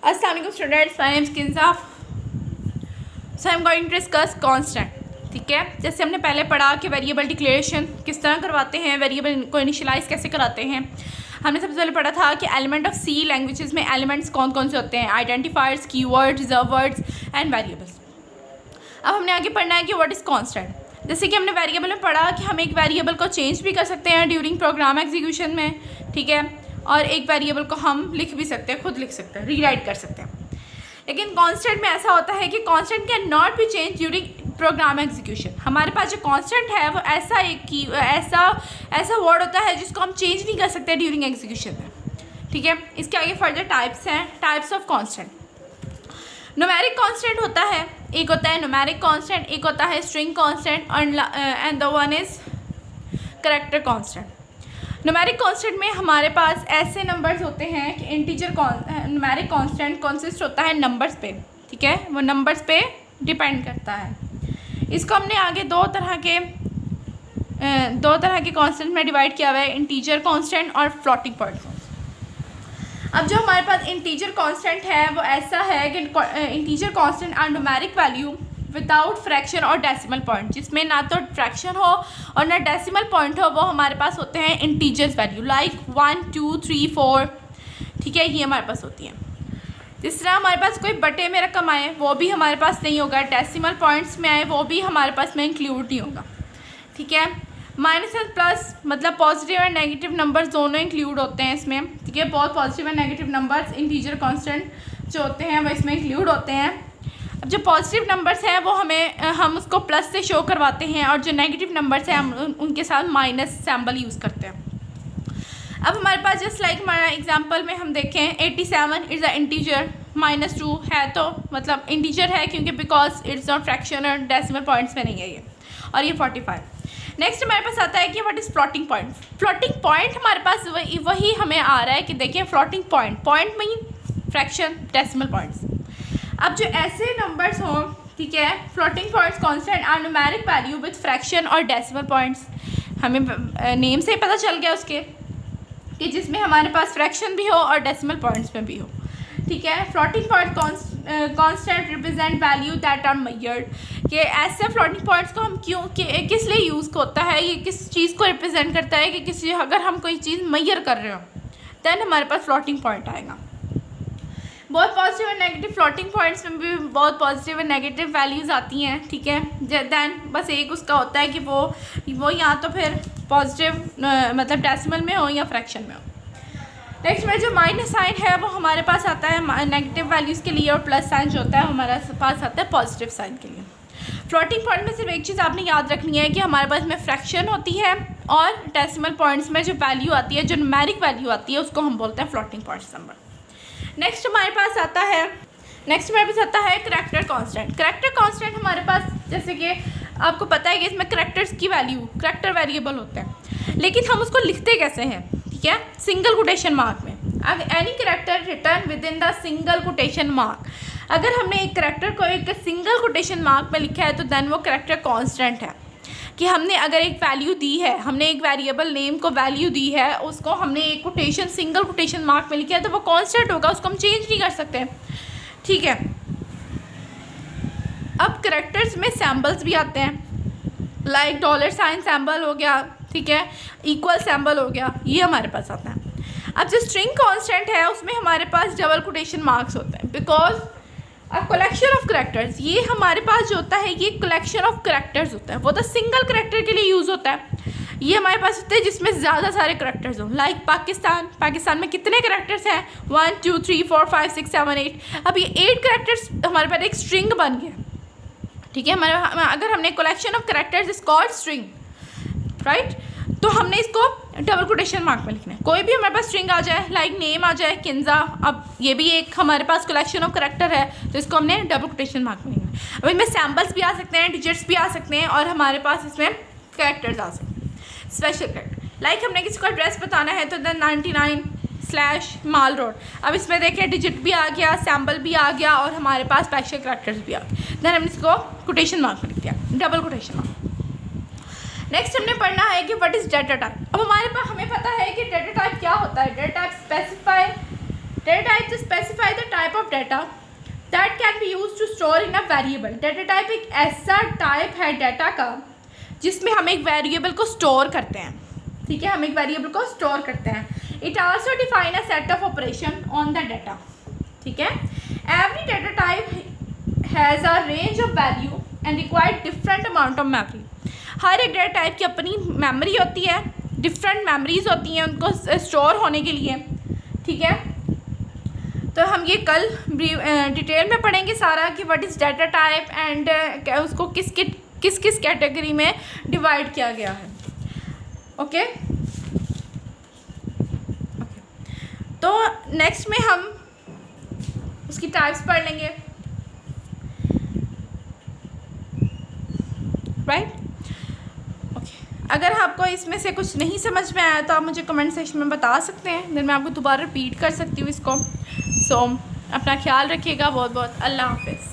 Assalamualaikum students, my name is Kinza. So I am going to discuss constant. ठीक है, जैसे हमने पहले पढ़ा कि वेरिएबल डिक्लेरेशन किस तरह करवाते हैं, वेरिएबल को इनिशियलाइज कैसे कराते हैं। हमने सबसे पहले पढ़ा था कि एलिमेंट ऑफ सी लैंग्वेजेस में एलिमेंट्स कौन कौन से होते हैं, identifiers, keywords, reserve words and variables. अब हमने आगे पढ़ना है कि व्हाट इज़ कॉन्स्टेंट। जैसे कि हमने वेरिएबल में पढ़ा कि हम एक वेरिएबल को चेंज भी कर सकते हैं ड्यूरिंग प्रोग्राम एग्जीक्यूशन में, ठीक है, और एक वेरिएबल को हम लिख भी सकते हैं, खुद लिख सकते हैं, रीराइट कर सकते हैं। लेकिन कांस्टेंट में ऐसा होता है कि constant can not be change during program execution. हमारे पास जो कांस्टेंट है वो ऐसा वर्ड होता है जिसको हम चेंज नहीं कर सकते ड्यूरिंग एग्जीक्यूशन में, ठीक है। इसके आगे फर्दर टाइप्स हैं, types of constant. Numeric constant होता है, एक होता है न्यूमेरिक कांस्टेंट, एक होता है string constant and the one is character constant. Numeric constant में हमारे पास ऐसे नंबर्स होते हैं कि इंटीजर न्यूमेरिक कांस्टेंट कंसिस्ट होता है नंबर्स पे, ठीक है, वो नंबर्स पे डिपेंड करता है। इसको हमने आगे दो तरह के कांस्टेंट में डिवाइड किया हुआ है, इंटीजर कांस्टेंट और फ्लोटिंग पॉइंट कांस्टेंट। अब जो हमारे पास इंटीजर कांस्टेंट है वो ऐसा है कि integer constant are numeric value without fraction और डेसिमल पॉइंट, जिसमें ना तो फ्रैक्शन हो और ना डेसिमल पॉइंट हो, वो हमारे पास होते हैं इंटीजर्स वैल्यू लाइक 1 2 3 4, ठीक है, ये हमारे पास होती है। जिस तरह हमारे पास कोई बटे में रकम आए वो भी हमारे पास नहीं होगा, डेसिमल पॉइंट्स में आए वो भी हमारे पास में इंक्लूड नहीं होगा, ठीक है। माइनस एंड प्लस मतलब पॉजिटिव एंड नेगेटिव नंबर्स दोनों इंक्लूड होते हैं इसमें, ठीक है। बहुत positive and negative numbers integer constant जो होते हैं वो इसमें इंक्लूड होते हैं। अब जो पॉजिटिव नंबर्स हैं वो हम उसको प्लस से शो करवाते हैं, और जो नेगेटिव नंबर्स हैं हम उनके साथ माइनस सिंबल यूज़ करते हैं। अब हमारे पास जस्ट लाइक हमारा एग्जांपल में हम देखें 87 इज़ अ इंटीजर, -2 है तो मतलब इंटीजर है क्योंकि बिकॉज इट्स नॉट फ्रैक्शन और डेसिमल पॉइंट्स में नहीं है ये, और ये 45। नेक्स्ट हमारे पास आता है कि what is floating point. Floating point हमारे पास वही हमें आ रहा है कि देखिए फ्लोटिंग पॉइंट में ही फ्रैक्शन डेसिमल पॉइंट्स। अब जो ऐसे नंबर्स हों, ठीक है, floating points constant are numeric value with fraction और डेसिमल पॉइंट्स। हमें नेम से ही पता चल गया उसके कि जिसमें हमारे पास फ्रैक्शन भी हो और डेसिमल पॉइंट्स में भी हो, ठीक है। Floating point constant represent value that are measured, कि ऐसे फ्लोटिंग पॉइंट्स को हम किस लिए यूज़ होता है, ये किस चीज़ को रिप्रेजेंट करता है कि अगर हम कोई चीज़ मेजर कर रहे हो दैन हमारे पास फ्लोटिंग पॉइंट आएगा। बहुत पॉजिटिव और नेगेटिव फ्लोटिंग पॉइंट्स में भी बहुत पॉजिटिव और नेगेटिव वैल्यूज़ आती हैं, ठीक है। दैन बस एक उसका होता है कि वो या तो फिर पॉजिटिव मतलब डेसिमल में हो या फ्रैक्शन में हो। नेक्स्ट में जो माइनस साइन है वो हमारे पास आता है नेगेटिव वैल्यूज़ के लिए, और प्लस साइन जो होता है हमारे पास आता है पॉजिटिव साइन के लिए। फ्लोटिंग पॉइंट में सिर्फ एक चीज़ आपने याद रखनी है कि हमारे पास में फ्रैक्शन होती है और डेसिमल पॉइंट्स में जो वैल्यू आती है, जो न्यूमेरिक वैल्यू आती है, उसको हम बोलते हैं फ्लोटिंग पॉइंट्स नंबर। नेक्स्ट हमारे पास आता है करैक्टर कांस्टेंट। करैक्टर कांस्टेंट हमारे पास जैसे कि आपको पता है कि इसमें करैक्टर्स की वैल्यू करैक्टर वेरिएबल होते हैं, लेकिन हम उसको लिखते कैसे हैं, ठीक है, सिंगल कोटेशन मार्क में। अगर any character return with in the single quotation mark, अगर हमने एक करैक्टर को एक सिंगल कोटेशन मार्क में लिखा है तो देन वो करैक्टर कांस्टेंट है। कि हमने अगर एक वैल्यू दी है, हमने एक वेरिएबल नेम को वैल्यू दी है, उसको हमने एक कोटेशन सिंगल कोटेशन मार्क में लिखा है तो वो कांस्टेंट होगा, उसको हम चेंज नहीं कर सकते, ठीक है। अब करैक्टर्स में सैम्बल्स भी आते हैं, लाइक $साइन सैम्बल हो गया, ठीक है, इक्वल सैम्बल हो गया, ये हमारे पास आता है। अब जो स्ट्रिंग कांस्टेंट है उसमें हमारे पास डबल कोटेशन मार्क्स होते हैं, because a collection of characters, ये हमारे पास जो होता है ये कलेक्शन ऑफ करैक्टर्स होता है, वो तो सिंगल करैक्टर के लिए यूज़ होता है। ये हमारे पास होते हैं जिसमें ज़्यादा सारे करैक्टर्स हों, लाइक पाकिस्तान में कितने करैक्टर्स हैं, 1 2 3 4 5 6 7 8। अब ये 8 करैक्टर्स हमारे पास एक स्ट्रिंग बन गया, ठीक है। अगर हमने collection of characters is called string, right, तो हमने इसको डबल कोटेशन मार्क में लिखना है। कोई भी हमारे पास स्ट्रिंग आ जाए, लाइक नेम आ जाए किंजा, अब ये भी एक हमारे पास कलेक्शन ऑफ करैक्टर है तो इसको हमने डबल कोटेशन मार्क में लिखना है। अब इसमें सैम्बल्स भी आ सकते हैं, डिजिट्स भी आ सकते हैं, और हमारे पास इसमें कैरेक्टर्स आ सकते हैं, स्पेशल कैरेक्टर। लाइक हमने किसी को एड्रेस बताना है तो देन 99 माल रोड, अब इसमें देखिए डिजिट भी आ गया, सैम्बल भी आ गया, और हमारे पास स्पेशल कैरेक्टर्स भी आ गए, देन हमने इसको कोटेशन मार्क में लिख दिया, डबल कोटेशन मार्क। नेक्स्ट हमने पढ़ना है कि व्हाट इज़ डाटा टाइप। अब हमें पता है कि डाटा टाइप क्या होता है। Data type specify the type of data that can be use to store in a variable. Data type एक ऐसा टाइप है डाटा का जिसमें हम एक वेरिएबल को स्टोर करते हैं, ठीक है, हम एक वेरिएबल को स्टोर करते हैं। It also define a set of operation on the data, ठीक है। Every data type has a range of value and required different amount of memory. हर एक डाटा टाइप की अपनी मेमोरी होती है, डिफरेंट मेमोरीज होती हैं उनको स्टोर होने के लिए, ठीक है। तो हम ये कल डिटेल में पढ़ेंगे सारा कि what is data type and उसको किस किस कैटेगरी में डिवाइड किया गया है। ओके, तो नेक्स्ट में हम उसकी टाइप्स पढ़ लेंगे, राइट। ओके, अगर आपको इसमें से कुछ नहीं समझ में आया तो आप मुझे कमेंट सेक्शन में बता सकते हैं, देन मैं आपको दोबारा रिपीट कर सकती हूँ इसको। सो अपना ख्याल रखिएगा, बहुत बहुत अल्लाह हाफिज़।